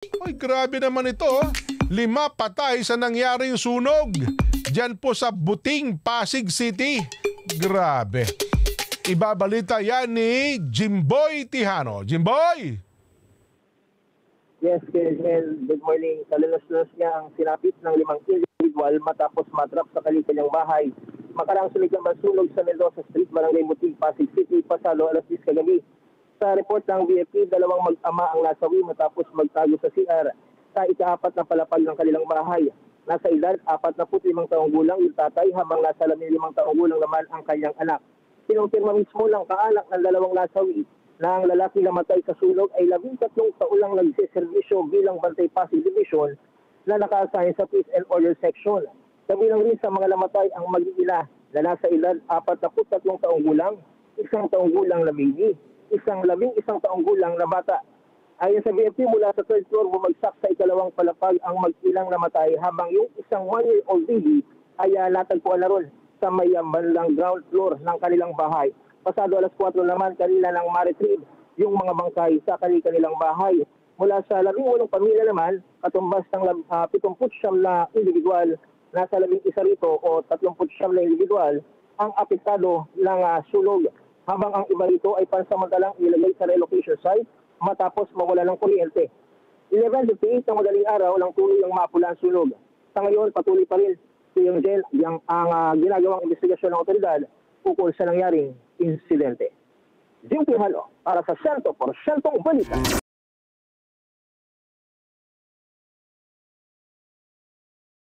Ay, grabe naman ito. 5 patay sa nangyaring sunog diyan po sa Buting, Pasig City. Grabe. Ibabalita yan ni Jimboy Tihano. Jimboy! Yes, good morning. Kalalos-los niya ang sinapit ng 5 individual matapos matrap sa kanilang bahay. Makarang sumigang sunog sa Mendoza Street, Barangay Buting, Pasig City, pasado alas 10 kagabi. Sa report ng BFP, 2 mag-ama ang nasawi matapos magtago sa CR sa ika-4 na palapag ng kanilang bahay. Nasa edad, 45 taong gulang yung tatay habang nasa 15 taong gulang naman ang kanyang anak. Kinumpirma mismo lang kaanak ng 2 nasawi na ang lalaki na matay sa sunog ay 13 taon lang nagsiservisyo bilang Bantay Pasig Division na naka-assign sa Peace and Order Section. Kabilang rin sa mga namatay ang mag-iina na nasa edad 43 taong gulang, 1 taong gulang na baby, 11 taong gulang na bata. Ayon sa BFP, mula sa 3rd floor bumagsak sa ikalawang palapag ang mag-ilang namatay habang yung isang 1-year-old baby ay natagpuan na ron sa may bandang ground floor ng kanilang bahay. Pasado alas 4 naman kanila nang ma-retrieve yung mga bangkay sa kanilang bahay. Mula sa 18 pamilya naman, katumbas ng 79 na individual, nasa 11 rito o 39 na individual ang apektado ng sunog. Habang ang iba rito ay pansamantalang ilagay sa relocation site matapos mawala ng kuryente. 11:58 ng madaling araw lang tuloy ang mapula ang sunog. Sa ngayon, patuloy pa rin ang ginagawang investigasyon ng otoridad ukol sa nangyaring insidente. Jim Pihalo para sa 100% Balita.